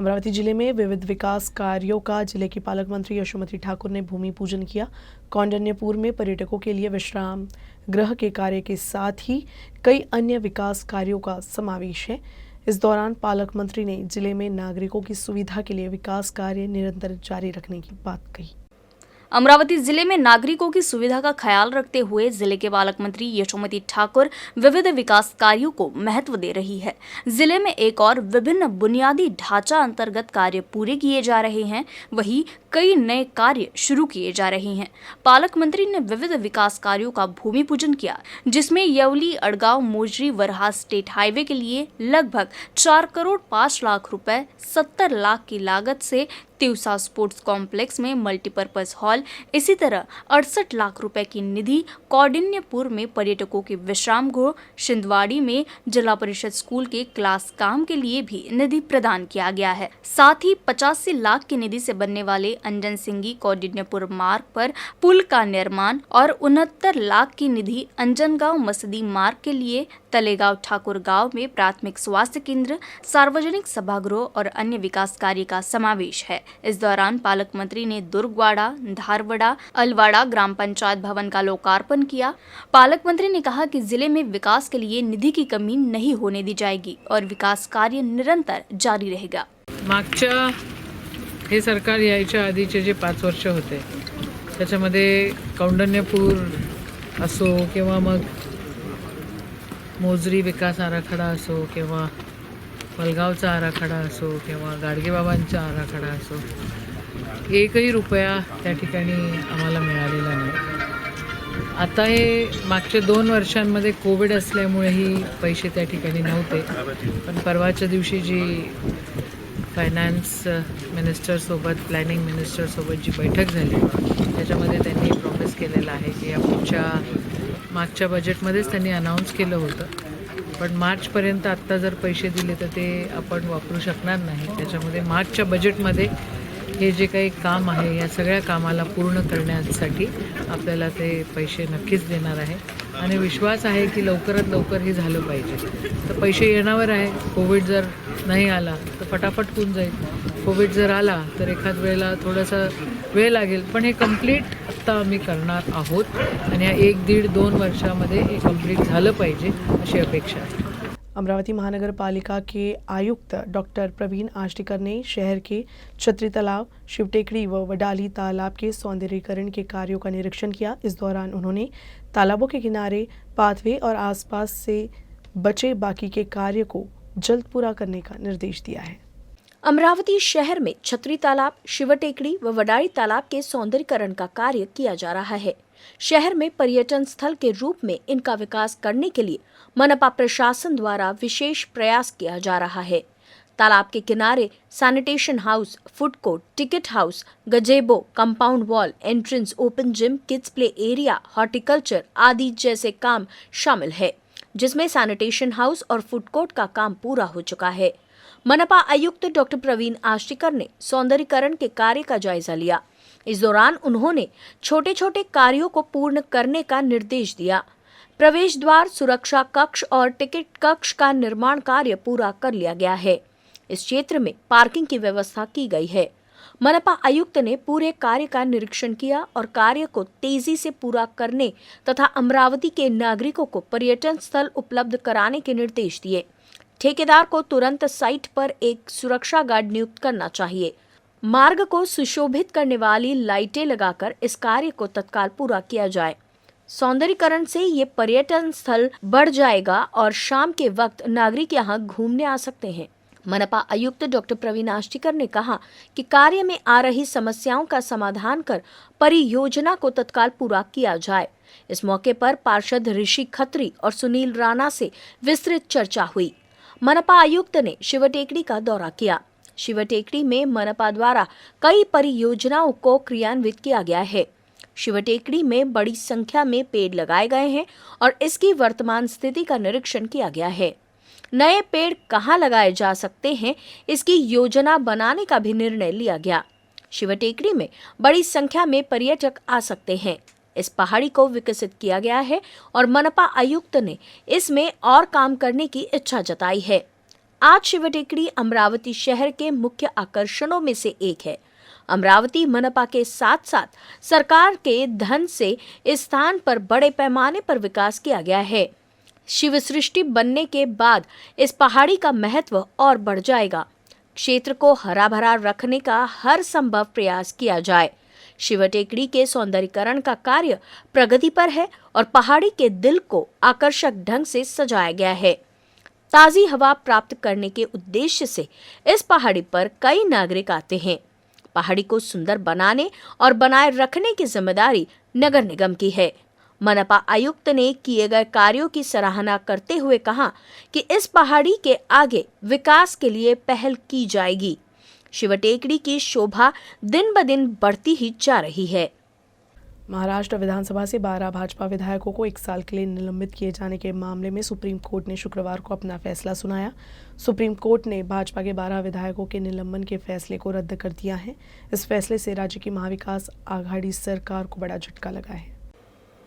अमरावती जिले में विविध विकास कार्यों का जिले की पालक मंत्री यशोमती ठाकुर ने भूमि पूजन किया। कौंडिन्यपुर में पर्यटकों के लिए विश्राम गृह के कार्य के साथ ही कई अन्य विकास कार्यों का समावेश है। इस दौरान पालक मंत्री ने जिले में नागरिकों की सुविधा के लिए विकास कार्य निरंतर जारी रखने की बात कही। अमरावती जिले में नागरिकों की सुविधा का ख्याल रखते हुए जिले के पालक मंत्री यशोमती ठाकुर विविध विकास कार्यों को महत्व दे रही है। जिले में एक और विभिन्न बुनियादी ढांचा अंतर्गत कार्य पूरे किए जा रहे हैं, वहीं कई नए कार्य शुरू किए जा रहे हैं। पालक मंत्री ने विविध विकास कार्यों का भूमि पूजन किया, जिसमें यवली अड़गांव मोजरी वरहा स्टेट हाईवे के लिए लगभग 4 करोड़ 5 लाख रुपए 70 लाख की लागत से तिवसा स्पोर्ट्स कॉम्प्लेक्स में मल्टीपर्पज हॉल, इसी तरह 68 लाख रुपए की निधि कौंडिन्यपुर में पर्यटकों के विश्राम गृह, शिंदवाड़ी में जिला परिषद स्कूल के क्लास काम के लिए भी निधि प्रदान किया गया है। साथ ही 85 लाख की निधि से बनने वाले अंजन सिंगी कौंडिन्यपुर मार्ग पर पुल का निर्माण और 69 लाख की निधि अंजनगांव मसदी मार्ग के लिए तलेगांव ठाकुर गांव में प्राथमिक स्वास्थ्य केंद्र, सार्वजनिक सभागृह और अन्य विकास कार्य का समावेश है। इस दौरान पालक मंत्री ने दुर्गवाड़ा, धारवाड़ा, अलवाड़ा ग्राम पंचायत भवन का लोकार्पण किया। पालक मंत्री ने कहा कि जिले में विकास के लिए निधि की कमी नहीं होने दी जाएगी और विकास कार्य निरंतर जारी रहेगा। मागच्या हे सरकार यायच्या आधीचे जे 5 वर्ष होते त्याच्यामध्ये कौंडिन्यपूर असो किंवा मग मोजरी विकास आराखडा असो किंवा पलगावचा आराखडा असो किंवा गाडगेबाबांचा आराखडा असो, एकही रुपया त्या ठिकाणी आम्हाला मिळालेला नाही। आता हे मागच्या 2 वर्षांमध्ये कोविड असल्यामुळेही पैसे त्या ठिकाणी नव्हते, पण परवाच्या दिवशी जी फायनान्स मिनिस्टरसोबत प्लॅनिंग मिनिस्टरसोबत जी बैठक झाली त्याच्यामध्ये त्यांनी प्रॉमिस केलेलं आहे की या मागच्या बजेटमध्येच त्यांनी अनाऊन्स केलं होतं, पण मार्चपर्यंत आत्ता जर पैसे दिले तर ते आपण वापरू शकणार नाही। त्याच्यामध्ये मार्चच्या बजेटमध्ये हे जे काही काम आहे या सगळ्या कामाला पूर्ण करण्यासाठी आपल्याला ते पैसे नक्कीच देणार आहे आणि विश्वास आहे की लवकरात लवकर हे झालं पाहिजे। तर पैसे येण्यावर आहे। कोविड जर नाही आला तर फटाफट होऊन जाईल, कोविड जर आला तर एखाद वेळेला थोडासा वेळ लागेल, पण हे कंप्लीट आत्ता आम्ही करणार आहोत आणि या 1-1.5-2 वर्षामध्ये हे कंप्लीट झालं पाहिजे अशी अपेक्षा आहे। अमरावती महानगर पालिका के आयुक्त डॉक्टर प्रवीण आष्टीकर ने शहर के छतरी तालाब, शिवटेकड़ी व वडाली तालाब के सौंदर्यीकरण के कार्यों का निरीक्षण किया। इस दौरान उन्होंने तालाबों के किनारे पाथवे और आसपास से बचे बाकी के कार्य को जल्द पूरा करने का निर्देश दिया है। अमरावती शहर में छतरी तालाब, शिवटेकड़ी व वडाली तालाब के सौंदर्यीकरण का कार्य किया जा रहा है। शहर में पर्यटन स्थल के रूप में इनका विकास करने के लिए मनपा प्रशासन द्वारा विशेष प्रयास किया जा रहा है। तालाब के किनारे sanitation house, food court, ticket house, गजेबो, compound wall, entrance, open gym, kids play area, horticulture आदि जैसे काम शामिल है, जिसमें सैनिटेशन हाउस और फूड कोर्ट का काम पूरा हो चुका है। मनपा आयुक्त डॉक्टर प्रवीण आष्टीकर ने सौंदर्यीकरण के कार्य का जायजा लिया। इस दौरान उन्होंने छोटे छोटे कार्यों को पूर्ण करने का निर्देश दिया। प्रवेश द्वार, सुरक्षा कक्ष और टिकट कक्ष का निर्माण कार्य पूरा कर लिया गया है। इस क्षेत्र में पार्किंग की व्यवस्था की गई है। मनपा आयुक्त ने पूरे कार्य का निरीक्षण किया और कार्य को तेजी से पूरा करने तथा अमरावती के नागरिकों को पर्यटन स्थल उपलब्ध कराने के निर्देश दिए। ठेकेदार को तुरंत साइट पर एक सुरक्षा गार्ड नियुक्त करना चाहिए। मार्ग को सुशोभित करने वाली लाइटें लगाकर इस कार्य को तत्काल पूरा किया जाए। सौंदर्यीकरण से ये पर्यटन स्थल बढ़ जाएगा और शाम के वक्त नागरिक यहाँ घूमने आ सकते हैं। मनपा आयुक्त डॉक्टर प्रवीण आष्टीकर ने कहा कि कार्य में आ रही समस्याओं का समाधान कर परियोजना को तत्काल पूरा किया जाए। इस मौके पर पार्षद ऋषि खत्री और सुनील राणा से विस्तृत चर्चा हुई। मनपा आयुक्त ने शिवटेकड़ी का दौरा किया। शिवटेकड़ी में मनपा द्वारा कई परियोजनाओं को क्रियान्वित किया गया है। शिवटेकड़ी में बड़ी संख्या में पेड़ लगाए गए हैं और इसकी वर्तमान स्थिति का निरीक्षण किया गया है। नए पेड़ कहाँ लगाए जा सकते हैं, इसकी योजना बनाने का भी निर्णय लिया गया। शिवटेकड़ी में बड़ी संख्या में पर्यटक आ सकते हैं। इस पहाड़ी को विकसित किया गया है और मनपा आयुक्त ने इसमें और काम करने की इच्छा जताई है। आज शिवटेकड़ी अमरावती शहर के मुख्य आकर्षणों में से एक है। अमरावती मनपा के साथ साथ सरकार के धन से इस स्थान पर बड़े पैमाने पर विकास किया गया है। शिव सृष्टि बनने के बाद इस पहाड़ी का महत्व और बढ़ जाएगा। क्षेत्र को हरा भरा रखने का हर संभव प्रयास किया जाए। शिवटेकड़ी के सौंदर्यीकरण का कार्य प्रगति पर है और पहाड़ी के दिल को आकर्षक ढंग से सजाया गया है। ताजी हवा प्राप्त करने के उद्देश्य से इस पहाड़ी पर कई नागरिक आते हैं। पहाड़ी को सुंदर बनाने और बनाए रखने की जिम्मेदारी नगर निगम की है। मनपा आयुक्त ने किए गए कार्यों की सराहना करते हुए कहा कि इस पहाड़ी के आगे विकास के लिए पहल की जाएगी। शिवटेकड़ी की शोभा दिन ब दिन बढ़ती ही जा रही है। महाराष्ट्र विधानसभा से 12 भाजपा विधायकों को 1 साल के लिए निलंबित किए जाने के मामले में सुप्रीम कोर्ट ने शुक्रवार को अपना फैसला सुनाया। सुप्रीम कोर्ट ने भाजपा के 12 विधायकों के निलंबन के फैसले को रद्द कर दिया है। इस फैसले से राज्य की महाविकास आघाड़ी सरकार को बड़ा झटका लगा है।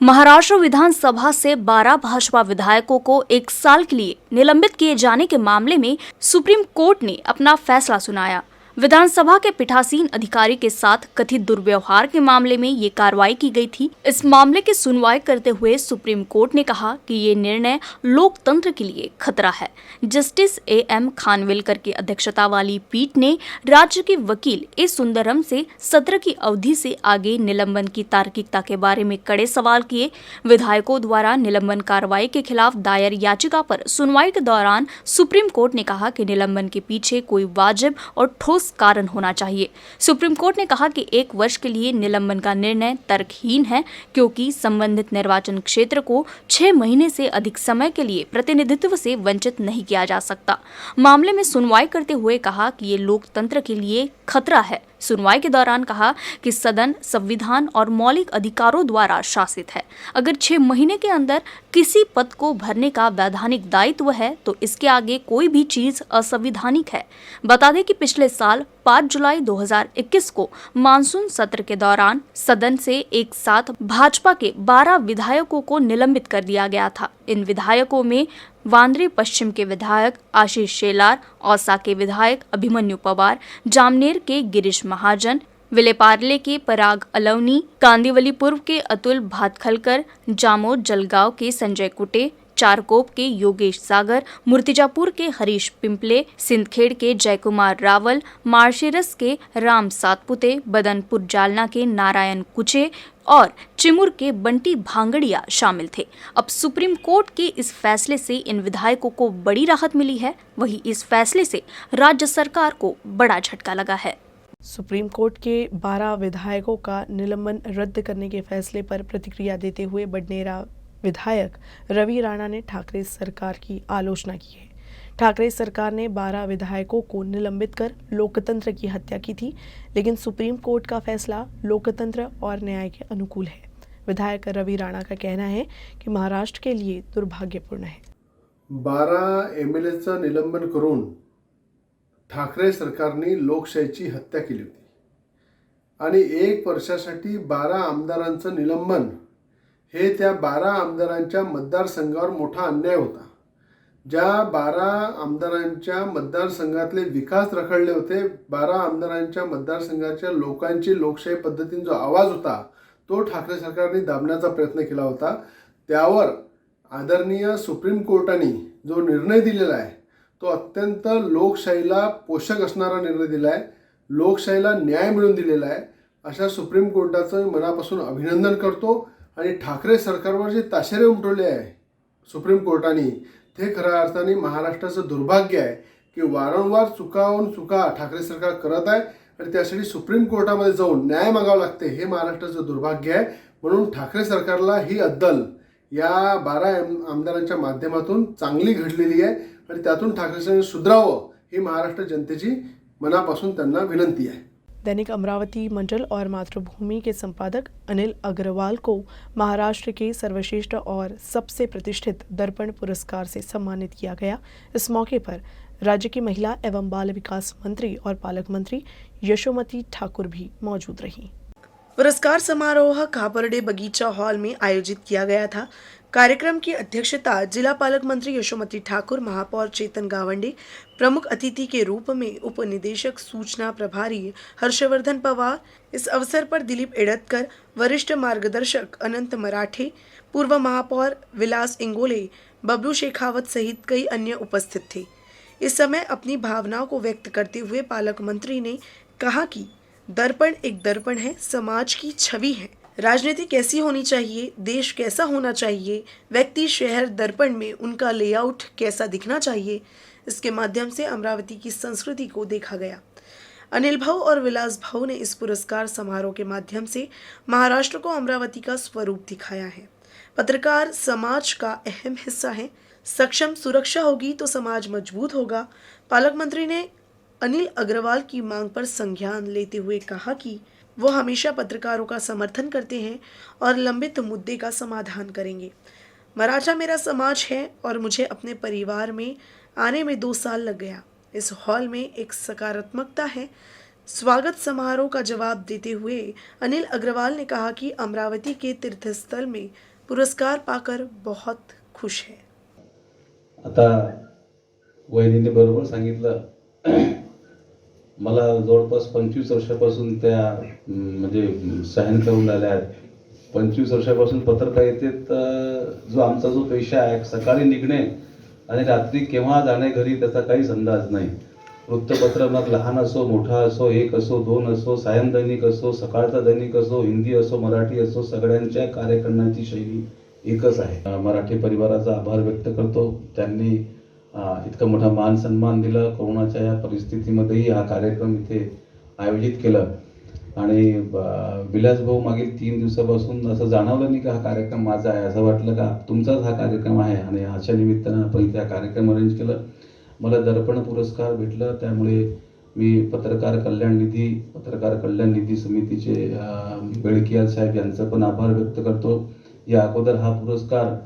महाराष्ट्र विधानसभा से 12 भाजपा विधायकों को 1 साल के लिए निलंबित किए जाने के मामले में सुप्रीम कोर्ट ने अपना फैसला सुनाया। विधानसभा के पीठासीन अधिकारी के साथ कथित दुर्व्यवहार के मामले में ये कार्रवाई की गई थी। इस मामले की सुनवाई करते हुए सुप्रीम कोर्ट ने कहा कि ये निर्णय लोकतंत्र के लिए खतरा है। Justice A.M. खानविलकर की अध्यक्षता वाली पीठ ने राज्य के वकील ए सुंदरम से सत्र की अवधि से आगे निलंबन की तार्किकता के बारे में कड़े सवाल किए। विधायकों द्वारा निलंबन कार्रवाई के खिलाफ दायर याचिका पर सुनवाई के दौरान सुप्रीम कोर्ट ने कहा कि निलंबन के पीछे कोई वाजिब और ठोस कारण होना चाहिए। सुप्रीम कोर्ट ने कहा कि 1 वर्ष के लिए निलंबन का निर्णय तर्कहीन है, क्योंकि संबंधित निर्वाचन क्षेत्र को 6 महीने से अधिक समय के लिए प्रतिनिधित्व से वंचित नहीं किया जा सकता। मामले में सुनवाई करते हुए कहा कि ये लोकतंत्र के लिए खतरा है। सुनवाई के दौरान कहा कि सदन संविधान और मौलिक अधिकारों द्वारा शासित है। अगर 6 महीने के अंदर किसी पद को भरने का वैधानिक दायित्व है तो इसके आगे कोई भी चीज असंवैधानिक है। बता दें कि पिछले साल 5 जुलाई 2021 को मानसून सत्र के दौरान सदन से एक साथ भाजपा के 12 विधायकों को निलंबित कर दिया गया था। इन विधायकों में वांद्रे पश्चिम के विधायक आशीष शेलार, औसा के विधायक अभिमन्यु पवार, जामनेर के गिरीश महाजन, विलेपार्ले के पराग अलवनी, कांदिवली पूर्व के अतुल भातखलकर, जामोद जलगांव के संजय कुटे, चारकोप के योगेश सागर, मूर्तिजापुर के हरीश पिंपले, सिंदखेड़ के जयकुमार रावल, मार्शेरस के राम सातपुते, बदनपुर जालना के नारायण कुचे और चिमुर के बंटी भांगड़िया शामिल थे। अब सुप्रीम कोर्ट के इस फैसले से इन विधायकों को बड़ी राहत मिली है। वहीं इस फैसले से राज्य सरकार को बड़ा झटका लगा है। सुप्रीम कोर्ट के 12 विधायकों का निलंबन रद्द करने के फैसले पर प्रतिक्रिया देते हुए बडनेरा विधायक रवि राणा ने ठाकरे सरकार की आलोचना की है। ठाकरे सरकार ने 12 विधायकों को निलंबित कर लोकतंत्र की हत्या की थी, लेकिन सुप्रीम कोर्ट का फैसला लोकतंत्र और न्याय के अनुकूल है। विधायक रवि राणा का कहना है कि महाराष्ट्र के लिए दुर्भाग्यपूर्ण है। 12 MLAचं निलंबन करून ठाकरे सरकारने लोकशाहीची हत्या केली होती आणि 1 वर्षासाठी 12 आमदारांचं निलंबन हे त्या 12 आमदारांच्या मतदारसंघावर मोठा अन्याय होता। ज्या 12 आमदारांच्या मतदारसंघातले विकास रखडले होते, 12 आमदारांच्या मतदारसंघाच्या लोकांची लोकशाही पद्धतीने जो आवाज होता तो ठाकरे सरकारने दाबण्याचा प्रयत्न केला होता। त्यावर आदरणीय सुप्रीम कोर्टाने जो निर्णय दिलेला आहे तो अत्यंत लोकशाहीला पोषक असणारा निर्णय दिला आहे, लोकशाहीला न्याय मिळवून दिलेला आहे। अशा सुप्रीम कोर्टाचं मी मनापासून अभिनंदन करतो आणि ठाकरे सरकारवर जे ताशेरे उमटवले आहे सुप्रीम कोर्टाने ते खऱ्या अर्थाने महाराष्ट्राचं दुर्भाग्य आहे की वारंवार चुका ठाकरे सरकार करत आहे आणि त्यासाठी सुप्रीम कोर्टामध्ये जाऊन न्याय मागावं लागते। हे महाराष्ट्राचं दुर्भाग्य आहे। म्हणून ठाकरे सरकारला ही अद्दल या 12 आमदारांच्या माध्यमातून चांगली घडलेली आहे आणि त्यातून ठाकरे सरकारने सुधरावं ही महाराष्ट्र जनतेची मनापासून त्यांना विनंती आहे। दैनिक अमरावती मंडल और मातृभूमि के संपादक अनिल अग्रवाल को महाराष्ट्र के सर्वश्रेष्ठ और सबसे प्रतिष्ठित दर्पण पुरस्कार से सम्मानित किया गया। इस मौके पर राज्य की महिला एवं बाल विकास मंत्री और पालक मंत्री यशोमती ठाकुर भी मौजूद रहीं। पुरस्कार समारोह कापरडे बगीचा हॉल में आयोजित किया गया था, कार्यक्रम की अध्यक्षता जिला पालक मंत्री यशोमती ठाकुर, महापौर चेतन गावंडे, प्रमुख अतिथि के रूप में उप निदेशक सूचना प्रभारी हर्षवर्धन पवार, इस अवसर पर दिलीप इड़तकर, वरिष्ठ मार्गदर्शक अनंत मराठे, पूर्व महापौर विलास इंगोले, बबलू शेखावत सहित कई अन्य उपस्थित थे। इस समय अपनी भावनाओं को व्यक्त करते हुए पालक मंत्री ने कहा कि दर्पण एक दर्पण है, समाज की छवि है। राजनीति कैसी होनी चाहिए, देश कैसा होना चाहिए, व्यक्ति शहर दर्पण में उनका लेआउट कैसा दिखना चाहिए, इसके माध्यम से अमरावती की संस्कृति को देखा गया। अनिल भाऊ और विलास भाऊ ने इस पुरस्कार समारोह के माध्यम से महाराष्ट्र को अमरावती का स्वरूप दिखाया है। पत्रकार समाज का अहम हिस्सा है, सक्षम सुरक्षा होगी तो समाज मजबूत होगा। पालक मंत्री ने अनिल अग्रवाल की मांग पर संज्ञान लेते हुए कहा कि वो हमेशा पत्रकारों का समर्थन करते हैं और लंबित मुद्दे का समाधान करेंगे। मराठा मेरा समाज है और मुझे अपने परिवार में आने में 2 साल लग गया। इस हॉल में एक सकारात्मकता है। स्वागत समारोह का जवाब देते हुए अनिल अग्रवाल ने कहा कि अमरावती के तीर्थस्थल में पुरस्कार पाकर बहुत खुश है। आता वहिनीने बरोबर सांगितलं, मला जवळपास 25 वर्षापासून त्या म्हणजे सहन करून आल्या आहेत। 25 वर्षापासून पत्रकारितेत जो आमचा जो पेशा आहे, सकाळी निघणे आणि रात्री केव्हा जाणे घरी त्याचा काहीच अंदाज नाही। वृत्तपत्र मग लहान असो मोठा असो, 1 असो 2 असो, सायं दैनिक असो, सकाळचा दैनिक असो, हिंदी असो मराठी असो, सगळ्यांच्या कार्य करण्याची शैली एकच आहे। मराठी परिवाराचा आभार व्यक्त करतो, त्यांनी इतका मोठा मान सन्मान दिला। कोरोनाच्या या परिस्थितीमध्येही हा कार्यक्रम इथे आयोजित केला आणि विलास भाऊ मागील 3 दिवसापासून असं जाणवलं नाही का हा कार्यक्रम माझा आहे, असं वाटलं का तुमचाच हा कार्यक्रम आहे आणि अशा निमित्तानं आपण इथे हा कार्यक्रम अरेंज केला। मला दर्पण पुरस्कार भेटला, त्यामुळे मी पत्रकार कल्याण निधी समितीचे बेळकियाल साहेब यांचा पण आभार व्यक्त करतो। या अगोदर हा पुरस्कार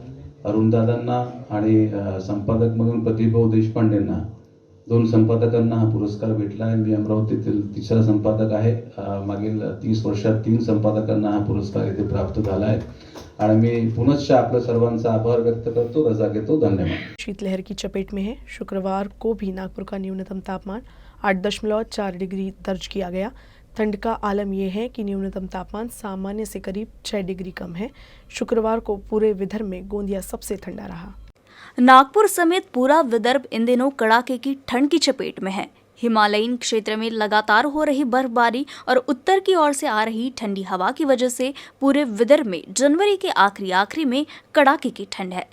अरुणदादांना आणि संपादक म्हणून प्रतिभाऊ देशपांडेंना, 2 संपादकांना हा पुरस्कार भेटला आहे। मी अमरावतीतील 3रा संपादक आहे। मागील 30 वर्षात 3 संपादकांना हा पुरस्कार इथे प्राप्त झाला आहे आणि मी पुनश्च आपल्या सर्वांचा आभार व्यक्त करतो, रजा घेतो, धन्यवाद। शीतलहर की चपेट में है। शुक्रवार को भी नागपुर का न्यूनतम तापमान 8.4 डिग्री दर्ज किया गया। ठंड का आलम यह है कि न्यूनतम तापमान सामान्य से करीब 6 डिग्री कम है। शुक्रवार को पूरे विदर्भ में गोंदिया सबसे ठंडा रहा। नागपुर समेत पूरा विदर्भ इन दिनों कड़ाके की ठंड की चपेट में है। हिमालयीन क्षेत्र में लगातार हो रही बर्फबारी और उत्तर की ओर से आ रही ठंडी हवा की वजह से पूरे विदर्भ में जनवरी के आखिरी में कड़ाके की ठंड है।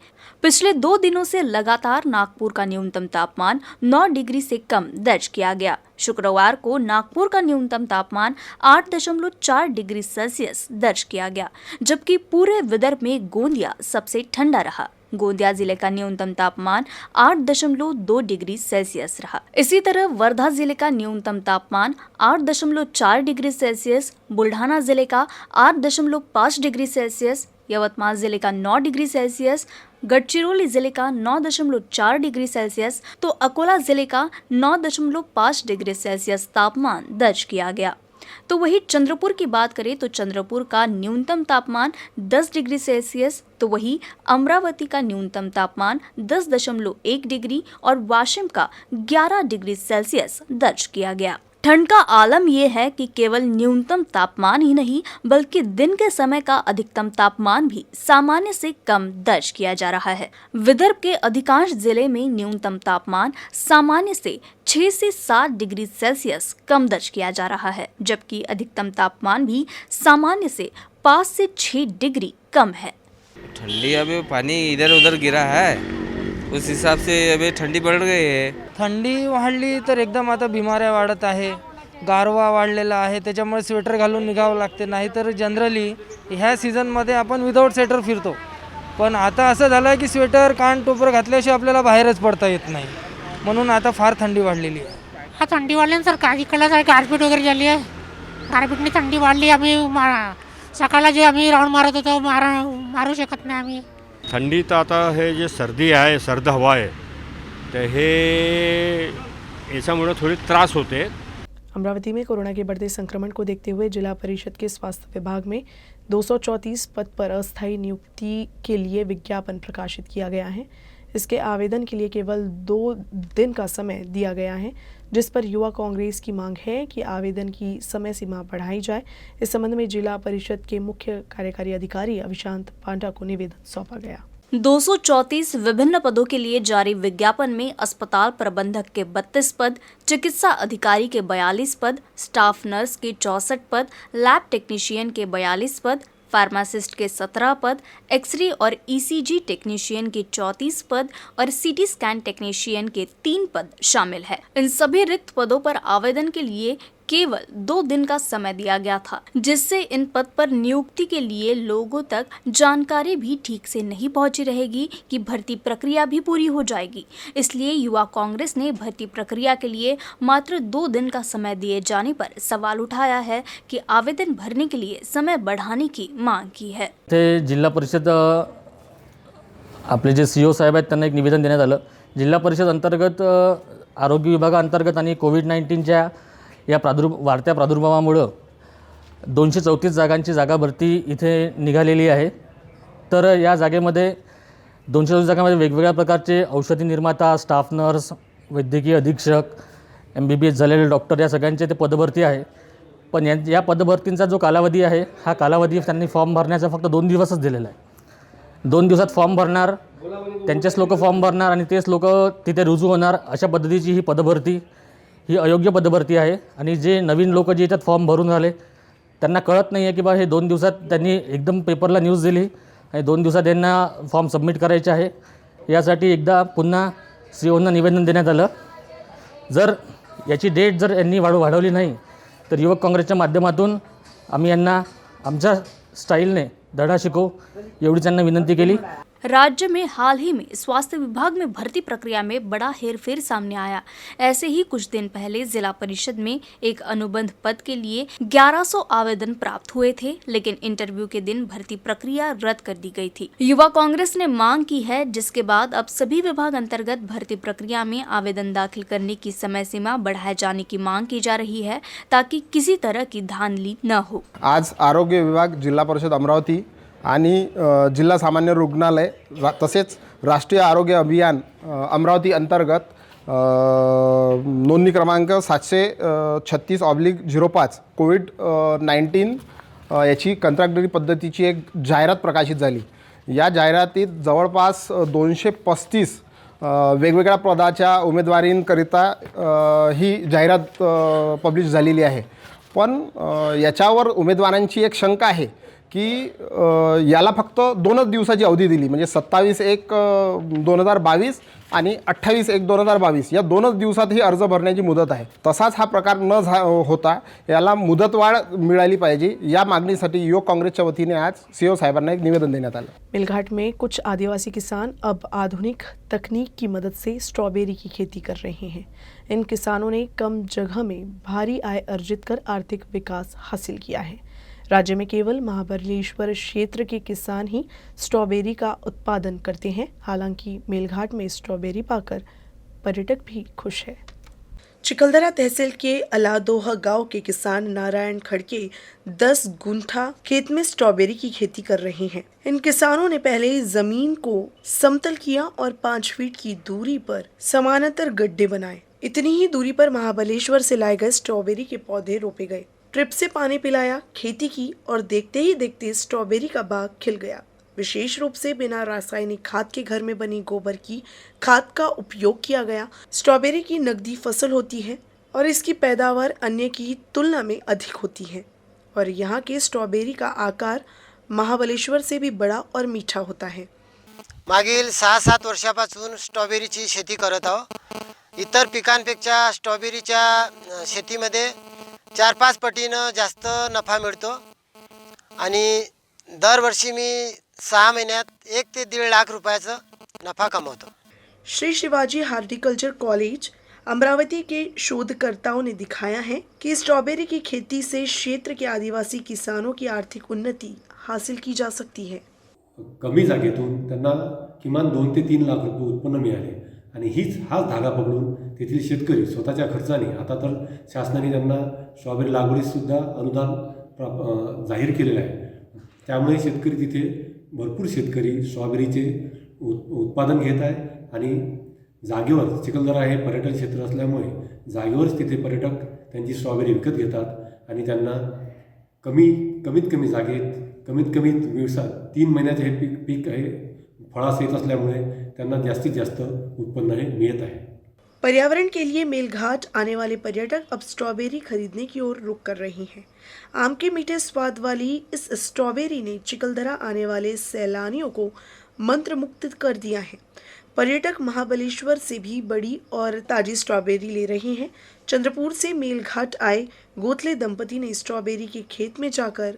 पिछले 2 दिनों से लगातार नागपुर का न्यूनतम तापमान 9 डिग्री से कम दर्ज किया गया। शुक्रवार को नागपुर का न्यूनतम तापमान 8.4 डिग्री सेल्सियस दर्ज किया गया, जबकि पूरे विदर्भ में गोंदिया सबसे ठंडा रहा। गोंदिया जिले का न्यूनतम तापमान 8.2 डिग्री सेल्सियस रहा। इसी तरह वर्धा जिले का न्यूनतम तापमान 8.4 डिग्री सेल्सियस, बुल्ढाना जिले का 8.5 डिग्री सेल्सियस, यवतमाल जिले का 9 डिग्री सेल्सियस, गढ़चिरौली जिले का 9.4 डिग्री सेल्सियस तो अकोला जिले का 9.5 डिग्री सेल्सियस तापमान दर्ज किया गया। तो वहीं चंद्रपुर की बात करें तो चंद्रपुर का न्यूनतम तापमान 10 डिग्री सेल्सियस, तो वहीं अमरावती का न्यूनतम तापमान 10.1 डिग्री और वाशिम का 11 डिग्री सेल्सियस दर्ज किया गया। ठंड का आलम यह है कि केवल न्यूनतम तापमान ही नहीं बल्कि दिन के समय का अधिकतम तापमान भी सामान्य से कम दर्ज किया जा रहा है। विदर्भ के अधिकांश जिले में न्यूनतम तापमान सामान्य से 6 से 7 डिग्री सेल्सियस कम दर्ज किया जा रहा है, जबकि अधिकतम तापमान भी सामान्य से 5 से 6 डिग्री कम है। ठंडी अभी पानी इधर उधर गिरा है, उस हिसाब से अभी ठंडी बढ़ गई है। थंडी वाढली तर एकदम आता बिमाऱ्या वाढत आहे, गारवा वाढलेला आहे, त्याच्यामुळे स्वेटर घालून निघावं लागते। नाहीतर जनरली ह्या सीझनमध्ये आपण विदाऊट स्वेटर फिरतो, पण आता असं झालं आहे की स्वेटर कान टोपर घातल्याशिवाय आपल्याला बाहेरच पडता येत नाही, म्हणून आता फार थंडी वाढलेली आहे। हा थंडी वाढल्यानंतर काही इकडला गारपीट वगैरे झाली आहे, गारपीटने थंडी वाढली। आम्ही सकाळला जे आम्ही राऊंड मारत होतो मारू शकत नाही आम्ही। थंडी तर आता हे जे सर्दी आहे, सर्द हवा आहे, तर हे याच्यामुळे थोड़ी त्रास होते। अमरावती में कोरोना के बढ़ते संक्रमण को देखते हुए जिला परिषद के स्वास्थ्य विभाग में 234 पद पर अस्थायी नियुक्ति के लिए विज्ञापन प्रकाशित किया गया है। इसके आवेदन के लिए केवल 2 दिन का समय दिया गया है, जिस पर युवा कांग्रेस की मांग है कि आवेदन की समय सीमा बढ़ाई जाए। इस संबंध में जिला परिषद के मुख्य कार्यकारी अधिकारी अभिशांत पांडा को निवेदन सौंपा गया। 234 विभिन्न पदों के लिए जारी विज्ञापन में अस्पताल प्रबंधक के 32 पद, चिकित्सा अधिकारी के 42 पद, स्टाफ नर्स के 64 पद, लैब टेक्नीशियन के 42 पद, फार्मासिस्ट के 17 पद, एक्सरे और ईसीजी टेक्नीशियन के 34 पद और सीटी स्कैन टेक्नीशियन के 3 पद शामिल है। इन सभी रिक्त पदों पर आवेदन के लिए केवल 2 दिन का समय दिया गया था, जिससे इन पद पर नियुक्ति के लिए लोगों तक जानकारी भी ठीक से नहीं पहुंची रहेगी कि भर्ती प्रक्रिया भी पूरी हो जाएगी। इसलिए युवा कांग्रेस ने भर्ती प्रक्रिया के लिए मात्र 2 दिन का समय दिए जाने पर सवाल उठाया है कि आवेदन भरने के लिए समय बढ़ाने की मांग की है। जिल्हा परिषद आपले जे CEO साहेब आहेत त्यांना एक निवेदन देण्यात आलं। जिल्हा परिषद अंतर्गत आरोग्य विभागाअंतर्गत आणि कोविड-19च्या या वाढत्या प्रादुर्भावामुळं 234 जागांची जागा भरती इथे निघालेली आहे। तर या जागेमध्ये 234 जागांमध्ये वेगवेगळ्या प्रकारचे औषधी निर्माता, स्टाफ नर्स, वैद्यकीय अधीक्षक, MBBS झालेले डॉक्टर या सगळ्यांचे ते पदभरती आहे। पण या पदभरतींचा जो कालावधी आहे, हा कालावधी त्यांनी फॉर्म भरण्याचा फक्त 2 दिवसच दिलेला आहे। 2 दिवसात फॉर्म भरणार, त्यांचेच लोक फॉर्म भरणार आणि तेच लोक तिथे रुजू होणार, अशा पद्धतीची ही पदभरती ही अयोग्य पदभरती आहे। आणि जे नवीन लोक जे याच्यात फॉर्म भरून झाले त्यांना कळत नाही आहे की बा हे 2 दिवसात त्यांनी एकदम पेपरला न्यूज दिली आणि 2 दिवसात यांना फॉर्म सबमिट करायचे आहे। यासाठी एकदा पुन्हा CEOंना निवेदन देण्यात आलं। जर याची डेट जर यांनी वाढवली नाही तर युवक काँग्रेसच्या माध्यमातून आम्ही यांना आमच्या स्टाईलने धडा शिकवू एवढी त्यांना विनंती केली। राज्य में हाल ही में स्वास्थ्य विभाग में भर्ती प्रक्रिया में बड़ा हेरफेर सामने आया। ऐसे ही कुछ दिन पहले जिला परिषद में एक अनुबंध पद के लिए 1100 आवेदन प्राप्त हुए थे, लेकिन इंटरव्यू के दिन भर्ती प्रक्रिया रद्द कर दी गई थी। युवा कांग्रेस ने मांग की है, जिसके बाद अब सभी विभाग अंतर्गत भर्ती प्रक्रिया में आवेदन दाखिल करने की समय सीमा बढ़ाए जाने की मांग की जा रही है, ताकि किसी तरह की धांधली न हो। आज आरोग्य विभाग, जिल्हा परिषद अमरावती आणि जिल्हा सामान्य रुग्णालय तसेच राष्ट्रीय आरोग्य अभियान अमरावती अंतर्गत नोंदणी क्रमांक 736/05 कोविड-19 याची कंत्राटदारी पद्धतीची एक जाहिरात प्रकाशित झाली। या जाहिरातीत जवळपास 235 वेगवेगळ्या पदाच्या उमेदवारींकरिता ही जाहिरात पब्लिश झालेली आहे। पण याच्यावर उमेदवारांची एक शंका आहे की याला फक्त 2च दिवसाची अवधी दिली, म्हणजे 27/1/2022 आणि 28/1/2022 या 2च दिवसात ही अर्ज भरण्याची मुदत आहे। तसाच हा प्रकार न होता याला मुदतवाढ मिळाली पाहिजे, या मागणीसाठी युवक काँग्रेसच्या वतीने आज CEO साहेबांना एक निवेदन देण्यात आलं। मेलघाट में कुछ आदिवासी किसान अब आधुनिक तकनीक की मदद से स्ट्रॉबेरी की खेती कर रहे हैं। इन किसानों ने कम जगह में भारी आय अर्जित कर आर्थिक विकास हासिल किया है। राज्य में केवल महाबलेश्वर क्षेत्र के किसान ही स्ट्रॉबेरी का उत्पादन करते हैं। हालांकि मेलघाट में स्ट्रॉबेरी पाकर पर्यटक भी खुश है। चिकलदरा तहसील के अलादोहा गांव के किसान नारायण खड़के 10 गुंठा खेत में स्ट्रॉबेरी की खेती कर रहे हैं। इन किसानों ने पहले जमीन को समतल किया और 5 फीट की दूरी पर समानांतर गड्ढे बनाए। इतनी ही दूरी पर महाबलेश्वर से लाए गए स्ट्रॉबेरी के पौधे रोपे गए। ट्रिप से पानी पिलाया, खेती की और देखते ही देखते स्ट्रॉबेरी का बाग खिल गया। विशेष रूप से बिना रासायनिक खाद के घर में बनी गोबर की खाद का उपयोग किया गया। स्ट्रॉबेरी की नकदी फसल होती है और इसकी पैदावार अन्य की तुलना में अधिक होती है और यहाँ के स्ट्रॉबेरी का आकार महाबलेश्वर से भी बड़ा और मीठा होता है। मागील 6-7 वर्षापासून स्ट्रॉबेरीची शेती करत आहो। इतर पिकांपेक्षा स्ट्रॉबेरीच्या शेतीमध्ये 4-5 पटीनं जास्त नफा मिळतो आणि दरवर्षी मी 6 महिन्यात 1 ते 1.5 लाख रुपयाचा नफा कमवतो। श्री शिवाजी हार्टिकल्चर कॉलेज अमरावती के शोधकर्ताओं ने दिखाया है कि स्ट्रॉबेरी की खेती से क्षेत्र के आदिवासी किसानों की आर्थिक उन्नति हासिल की जा सकती है। कमी जागेतून त्यांना किमान 2 ते 3 लाख रुपये उत्पन्न मिळाले आणि हाच धागा पकडून तेथील शेतकरी स्वतःच्या खर्चाने, आता तर शासनाने त्यांना स्ट्रॉबेरी लागवडीसुद्धा अनुदान जाहीर केलेलं आहे, त्यामुळे शेतकरी तिथे भरपूर शेतकरी स्ट्रॉबेरीचे उत्पादन घेत आहे आणि जागेवर चिखलदरा हे पर्यटन क्षेत्र असल्यामुळे जागेवरच तिथे पर्यटक त्यांची स्ट्रॉबेरी विकत घेतात आणि त्यांना कमीत कमी जागेत कमीत कमी दिवसात 3 महिन्याचे हे पीक आहे फळास येत असल्यामुळे त्यांना जास्तीत जास्त उत्पन्न हे मिळत आहे। पर्यावरण के लिए मेलघाट आने वाले पर्यटक अब स्ट्रॉबेरी खरीदने की ओर रुख कर रहे हैं। आम के मीठे स्वाद वाली इस स्ट्रॉबेरी ने चिखलदरा आने वाले सैलानियों को मंत्रमुग्ध कर दिया है। पर्यटक महाबलेश्वर से भी बड़ी और ताजी स्ट्रॉबेरी ले रहे हैं। चंद्रपुर से मेलघाट आए गोथले दंपती ने स्ट्रॉबेरी के खेत में जाकर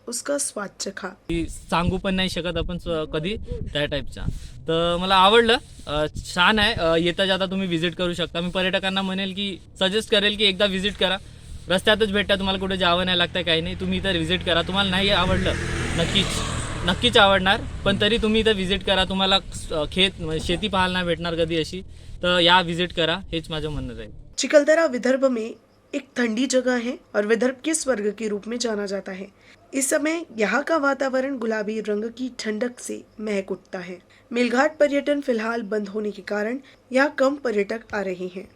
उसका स्वाद चखा। सांगू पण नाही शकत आपण कधी त्या टाईपचा, तर मला आवडलं, छान आहे। येता जाता तुम्ही विजिट करू शकता। मी पर्यटकांना म्हणेल की सजेस्ट करेल की एकदा विजिट करा, रस्त्यातच भेटता, तुम्हाला कुठे जावं नाही लागतं, काही नाही, तुम्ही इथं विजिट करा। तुम्हाला नाही आवडलं नक्कीच आवडणार, पण तरी तुम्ही इथं विजिट करा। तुम्हाला शेती पाहायला नाही भेटणार कधी अशी, तर या विजिट करा, हेच माझं म्हणणं राहील। चिखलदरा विदर्भ में एक ठंडी जगह है और विदर्भ के स्वर्ग के रूप में जाना जाता है। इस समय यहाँ का वातावरण गुलाबी रंग की ठंडक से महक उठता है। मेलघाट पर्यटन फिलहाल बंद होने के कारण यहाँ कम पर्यटक आ रहे हैं।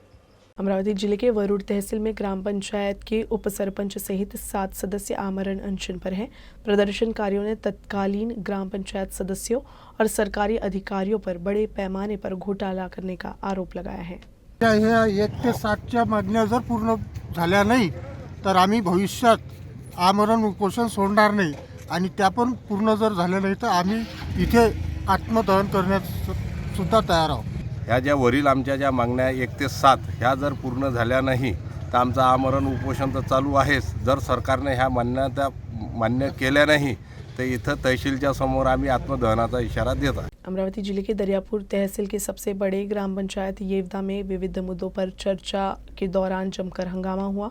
अमरावती जिले के वरुड़ तहसील में ग्राम पंचायत के उप सरपंच सहित 7 सदस्य आमरण अनशन पर हैं। प्रदर्शनकारियों ने तत्कालीन ग्राम पंचायत सदस्यों और सरकारी अधिकारियों पर बड़े पैमाने पर घोटाला करने का आरोप लगाया है। 1 ते 7च्या मागण्या जर पूर्ण झाल्या नाही तर आम्ही भविष्यात आमरण उपोषण सोडणार नाही आणि त्या पण पूर्ण जर झाल्या नाही तर आम्ही इथे आत्मदहन करण्यास सुद्धा तयार आहोत। ह्या ज्या वरील आमच्या ज्या मागण्या 1 ते 7 ह्या जर पूर्ण झाल्या नाही तर आमचं आमरण उपोषण तर चालू आहेच। जर सरकारने ह्या मान्यता मान्य केल्या नाही तो इथं तहसीलच्या समोर आम्ही आत्मदहनाचा इशारा देत आहे। अमरावती जिले के दरियापुर तहसील के सबसे बड़े ग्राम पंचायत येवदा में विविध मुद्दों पर चर्चा के दौरान जमकर हंगामा हुआ।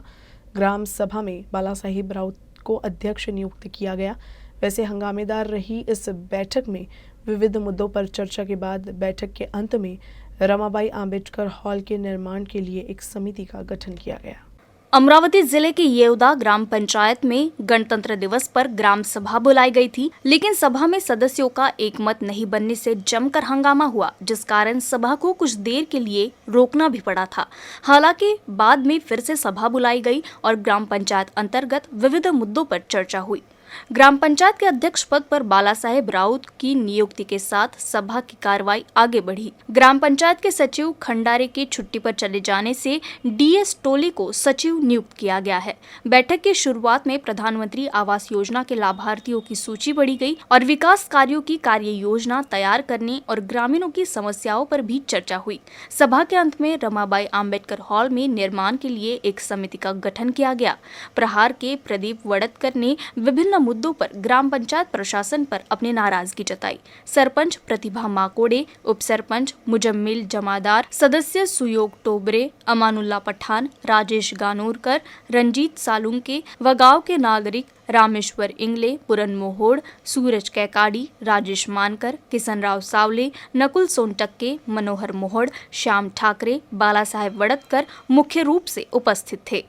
ग्राम सभा में बालासाहेब राउत को अध्यक्ष नियुक्त किया गया। वैसे हंगामेदार रही इस बैठक में विविध मुद्दों पर चर्चा के बाद बैठक के अंत में रमाबाई आंबेडकर हॉल के निर्माण के लिए एक समिति का गठन किया गया। अमरावती जिले के येवदा ग्राम पंचायत में गणतंत्र दिवस पर ग्राम सभा बुलाई गई थी, लेकिन सभा में सदस्यों का एकमत नहीं बनने से जमकर हंगामा हुआ, जिस कारण सभा को कुछ देर के लिए रोकना भी पड़ा था। हालांकि बाद में फिर से सभा बुलाई गई और ग्राम पंचायत अंतर्गत विविध मुद्दों पर चर्चा हुई। ग्राम पंचायत के अध्यक्ष पद पर बालासाहेब राउत की नियुक्ति के साथ सभा की कार्रवाई आगे बढ़ी। ग्राम पंचायत के सचिव खंडारे के छुट्टी पर चले जाने से डीएस टोली को सचिव नियुक्त किया गया है। बैठक की शुरुआत में प्रधानमंत्री आवास योजना के लाभार्थियों की सूची बढ़ी गई और विकास कार्यों की कार्य योजना तैयार करने और ग्रामीणों की समस्याओं पर भी चर्चा हुई। सभा के अंत में रमाबाई आंबेडकर हॉल में निर्माण के लिए एक समिति का गठन किया गया। प्रहार के प्रदीप वड़तकर ने विभिन्न मुद्दों पर ग्राम पंचायत प्रशासन पर अपनी नाराजगी जताई। सरपंच प्रतिभा माकोड़े, उप सरपंच मुजम्मिल जमादार, सदस्य सुयोग टोबरे, अमानुल्ला पठान, राजेश गानोरकर, रंजीत सालुंके व गांव के नागरिक रामेश्वर इंगले, पुरन मोहोड़, सूरज कैकाड़ी, राजेश मानकर, किसनराव सावले, नकुल सोनटक्के, मनोहर मोहोड़, श्याम ठाकरे, बालासाहेब वड़तकर मुख्य रूप से उपस्थित थे।